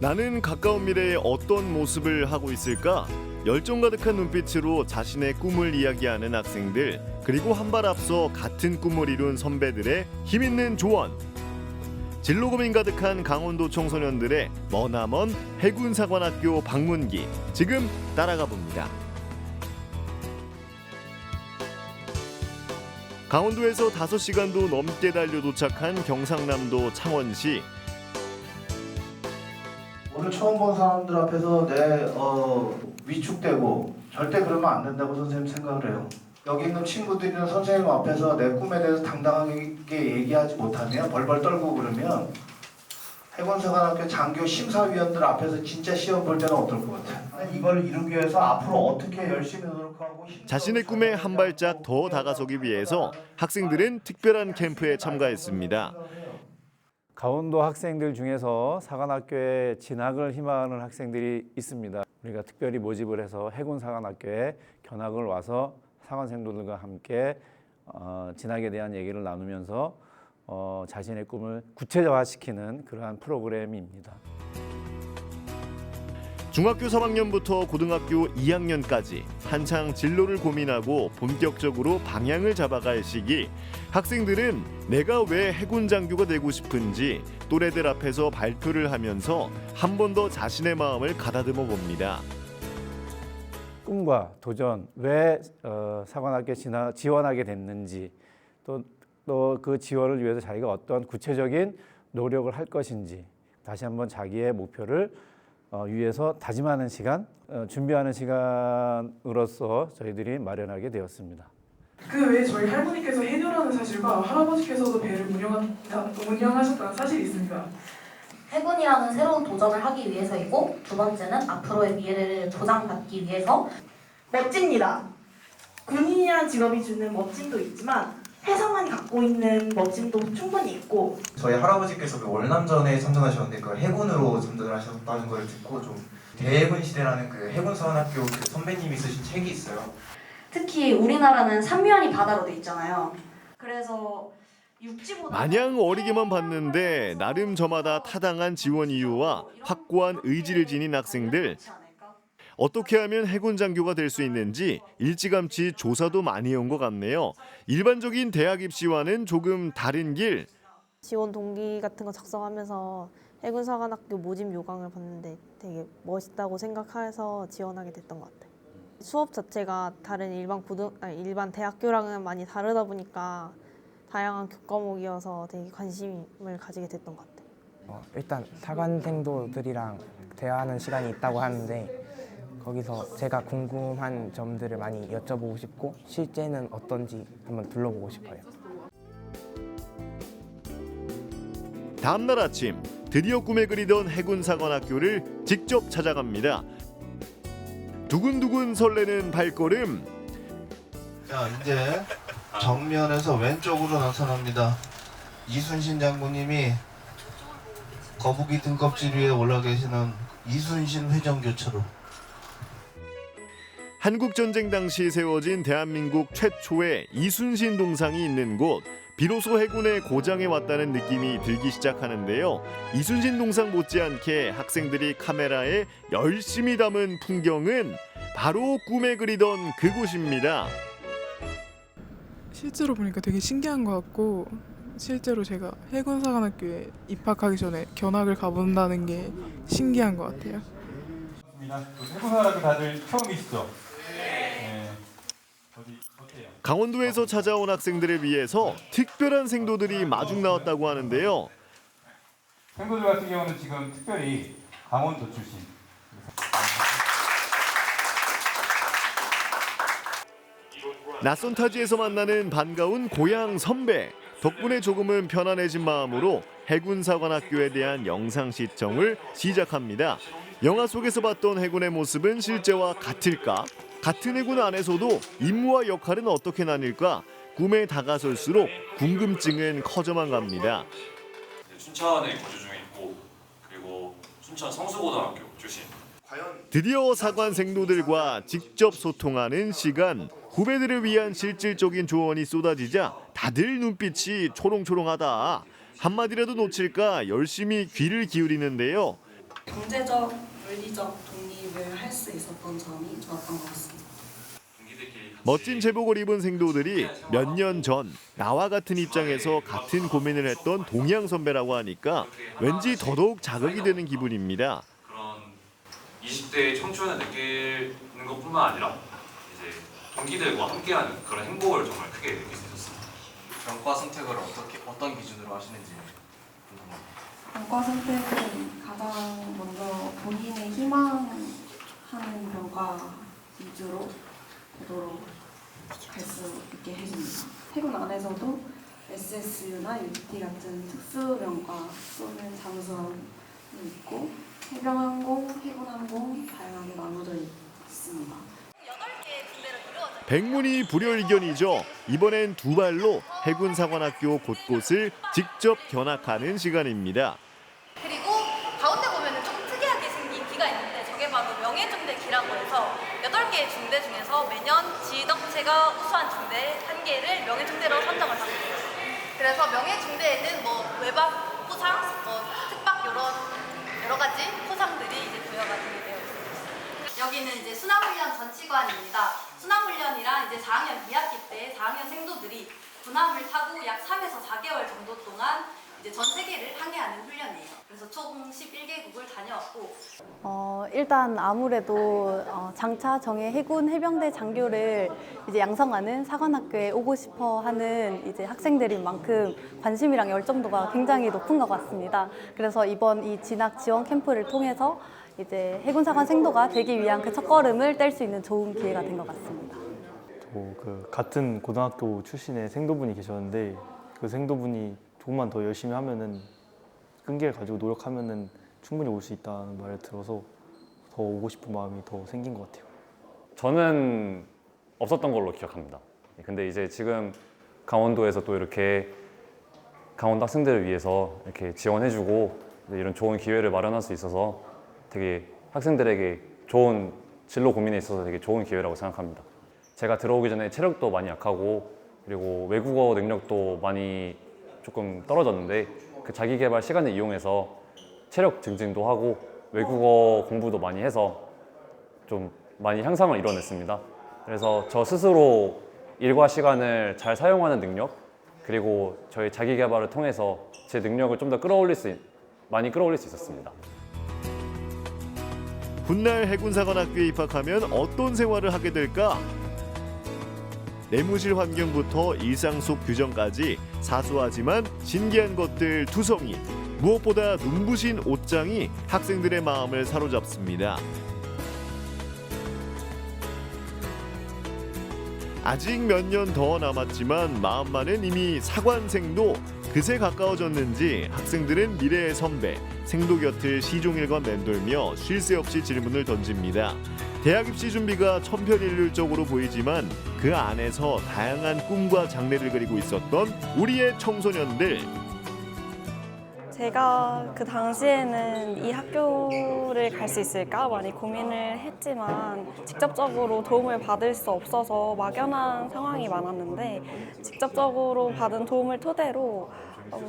나는 가까운 미래에 어떤 모습을 하고 있을까? 열정 가득한 눈빛으로 자신의 꿈을 이야기하는 학생들, 그리고 한 발 앞서 같은 꿈을 이룬 선배들의 힘있는 조언. 진로 고민 가득한 강원도 청소년들의 머나먼 해군사관학교 방문기, 지금 따라가 봅니다. 강원도에서 5시간도 넘게 달려 도착한 경상남도 창원시. 오늘 처음 본 사람들 앞에서 위축되고 절대 그러면 안 된다고 선생님 생각을 해요. 여기 있는 친구들이나 선생님 앞에서 내 꿈에 대해서 당당하게 얘기하지 못하면 벌벌 떨고 그러면 해군사관학교 장교 심사위원들 앞에서 진짜 시험 볼 때는 어떨 것 같아요? 이걸 이루기 위해서 앞으로 어떻게 열심히 노력하고 자신의 꿈에 한 발짝 더 다가서기 위해서 학생들은 특별한 캠프에 참가했습니다. 강원도 학생들 중에서 사관학교에 진학을 희망하는 학생들이 있습니다. 우리가 특별히 모집을 해서 해군사관학교에 견학을 와서 사관생들과 함께 진학에 대한 얘기를 나누면서 자신의 꿈을 구체화시키는 그러한 프로그램입니다. 중학교 3학년부터 고등학교 2학년까지 한창 진로를 고민하고 본격적으로 방향을 잡아갈 시기, 학생들은 내가 왜 해군 장교가 되고 싶은지 또래들 앞에서 발표를 하면서 한 번 더 자신의 마음을 가다듬어 봅니다. 꿈과 도전, 왜 사관학교에 지원하게 됐는지, 또 그 지원을 위해서 자기가 어떤 구체적인 노력을 할 것인지 다시 한번 자기의 목표를 위해서 다짐하는 시간, 준비하는 시간으로서 저희들이 마련하게 되었습니다. 그 외에 저희 할머니께서 해녀라는 사실과 할아버지께서도 배를 운영하셨다는 사실이 있습니다. 해군이라는 새로운 도전을 하기 위해서이고, 두 번째는 앞으로의 미래를 보장받기 위해서. 멋집니다. 군인이라는 직업이 주는 멋짐도 있지만 해상만이 갖고 있는 멋짐도 충분히 있고, 저희 할아버지께서 그 월남전에 참전하셨는데 그 해군으로 참전하셨다는 걸 듣고 좀 대해군 시대라는 그 해군사관학교 그 선배님이 쓰신 책이 있어요. 특히 우리나라는 삼면이 바다로 돼 있잖아요. 그래서 육지보다 마냥 어리게만 봤는데 나름 저마다 타당한 지원 이유와 확고한 의지를 지닌 학생들. 어떻게 하면 해군 장교가 될 수 있는지 일찌감치 조사도 많이 온 것 같네요. 일반적인 대학 입시와는 조금 다른 길. 지원 동기 같은 거 작성하면서 해군사관학교 모집 요강을 봤는데 되게 멋있다고 생각해서 지원하게 됐던 것 같아요. 수업 자체가 다른 일반 대학교랑은 많이 다르다 보니까 다양한 교과목이어서 되게 관심을 가지게 됐던 것 같아요. 일단 사관생도들이랑 대화하는 시간이 있다고 하는데 거기서 제가 궁금한 점들을 많이 여쭤보고 싶고 실제는 어떤지 한번 둘러보고 싶어요. 다음 날 아침, 드디어 꿈에 그리던 해군사관학교를 직접 찾아갑니다. 두근두근 설레는 발걸음. 자, 이제 정면에서 왼쪽으로 나타납니다. 이순신 장군님이 거북이 등껍질 위에 올라 계시는 이순신 회전교차로. 한국전쟁 당시 세워진 대한민국 최초의 이순신 동상이 있는 곳. 비로소 해군의 고장에 왔다는 느낌이 들기 시작하는데요. 이순신 동상 못지않게 학생들이 카메라에 열심히 담은 풍경은 바로 꿈에 그리던 그곳입니다. 실제로 보니까 되게 신기한 것 같고, 실제로 제가 해군사관학교에 입학하기 전에 견학을 가본다는 게 신기한 것 같아요. 해군사관학교 다들 처음이시죠? 강원도에서 찾아온 학생들을 위해서 특별한 생도들이 마중 나왔다고 하는데요. 생도들 같은 경우는 지금 특별히 강원도 출신. 낯선 타지에서 만나는 반가운 고향 선배. 덕분에 조금은 편안해진 마음으로 해군사관학교에 대한 영상 시청을 시작합니다. 영화 속에서 봤던 해군의 모습은 실제와 같을까? 같은 해군 안에서도 임무와 역할은 어떻게 나뉠까? 꿈에 다가설수록 궁금증은 커져만 갑니다. 순천에 거주 중에 있고, 그리고 순천 성수고등학교 출신. 드디어 사관생도들과 직접 소통하는 시간. 후배들을 위한 실질적인 조언이 쏟아지자 다들 눈빛이 초롱초롱하다. 한마디라도 놓칠까 열심히 귀를 기울이는데요. 경제적, 물리적 독립을 할 수 있었던 점이 좋았던 것 같습니다. 멋진 제복을 입은 생도들이 몇 년 전 나와 같은 입장에서 같은 고민을 했던 동양 선배라고 하니까 왠지 더더욱 자극이 되는 기분입니다. 그런 20대의 청춘을 느끼는 것뿐만 아니라 이제 동기들과 함께하는 그런 행복을 정말 크게 느낄 수 있었습니다. 병과 선택을 어떤 기준으로 하시는지 궁금합니다. 병과 선택은 가장 먼저 본인의 희망하는 병과 위주로 보도록 갈 수 있게 해줍니다. 해군 안에서도 SSU나 UT 같은 특수병과 또는 잠수함이 있고 해병항공, 해군항공 다양하게 나눠져 있습니다. 백문이 불여일견이죠. 이번엔 두 발로 해군사관학교 곳곳을 직접 견학하는 시간입니다. 그리고 가운데 보면은 좀 특이하게 생긴 기가 있는데 저게 바로 명예중대기라고 해서 8개의 중대 중에서 매년 지덕체가 우수한 중대 1개를 명예중대로 선정을 하게 돼요. 그래서 명예중대에는 뭐 외박 포상, 특박 이런 여러 가지 포상들이 이제 부여가 되게 되어 있습니다. 여기는 이제 순항훈련 전치관입니다. 순항훈련이랑 이제 4학년 2학기 때 4학년 생도들이 군함을 타고 약 3에서 4개월 정도 동안 이제 전 세계를 항해하는 훈련이에요. 그래서 총 11개국을 다녀왔고 일단 아무래도 장차 정예 해군 해병대 장교를 이제 양성하는 사관학교에 오고 싶어 하는 이제 학생들인 만큼 관심이랑 열정도가 굉장히 높은 것 같습니다. 그래서 이번 이 진학 지원 캠프를 통해서 이제 해군사관 생도가 되기 위한 그 첫걸음을 뗄 수 있는 좋은 기회가 된 것 같습니다. 같은 고등학교 출신의 생도분이 계셨는데 그 생도분이 조금만 더 열심히 하면은 끈기를 가지고 노력하면은 충분히 올 수 있다는 말을 들어서 더 오고 싶은 마음이 더 생긴 것 같아요. 저는 없었던 걸로 기억합니다. 근데 이제 지금 강원도에서 또 이렇게 강원도 학생들을 위해서 이렇게 지원해주고 이런 좋은 기회를 마련할 수 있어서 되게 학생들에게 좋은 진로 고민에 있어서 되게 좋은 기회라고 생각합니다. 제가 들어오기 전에 체력도 많이 약하고 그리고 외국어 능력도 많이 조금 떨어졌는데 그 자기개발 시간을 이용해서 체력 증진도 하고 외국어 공부도 많이 해서 좀 많이 향상을 이뤄냈습니다. 그래서 저 스스로 일과 시간을 잘 사용하는 능력 그리고 저희 자기개발을 통해서 제 능력을 좀 더 많이 끌어올릴 수 있었습니다. 훗날 해군사관학교에 입학하면 어떤 생활을 하게 될까? 내무실 환경부터 일상 속 규정까지 사소하지만 신기한 것들 투성이. 무엇보다 눈부신 옷장이 학생들의 마음을 사로잡습니다. 아직 몇 년 더 남았지만 마음만은 이미 사관생도. 그새 가까워졌는지 학생들은 미래의 선배, 생도 곁을 시종일관 맴돌며 쉴 새 없이 질문을 던집니다. 대학 입시 준비가 천편일률적으로 보이지만 그 안에서 다양한 꿈과 장래를 그리고 있었던 우리의 청소년들. 제가 그 당시에는 이 학교를 갈 수 있을까 많이 고민을 했지만 직접적으로 도움을 받을 수 없어서 막연한 상황이 많았는데 직접적으로 받은 도움을 토대로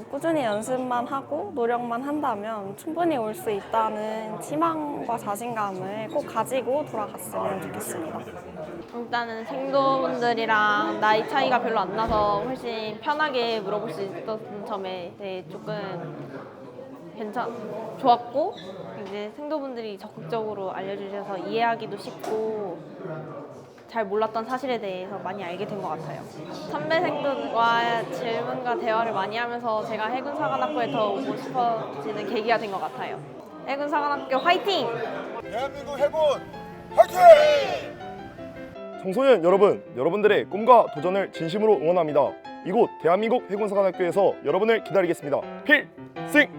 꾸준히 연습만 하고 노력만 한다면 충분히 올 수 있다는 희망과 자신감을 꼭 가지고 돌아갔으면 좋겠습니다. 일단은 생도분들이랑 나이 차이가 별로 안 나서 훨씬 편하게 물어볼 수 있었던 점에 대해 조금 좋았고 이제 생도분들이 적극적으로 알려주셔서 이해하기도 쉽고 잘 몰랐던 사실에 대해서 많이 알게 된 것 같아요. 선배 생도들과 질문과 대화를 많이 하면서 제가 해군사관학교에 더 오고 싶어지는 계기가 된 것 같아요. 해군사관학교 화이팅! 대한민국 해군 화이팅! 청소년 여러분, 여러분들의 꿈과 도전을 진심으로 응원합니다. 이곳 대한민국 해군사관학교에서 여러분을 기다리겠습니다. 필승!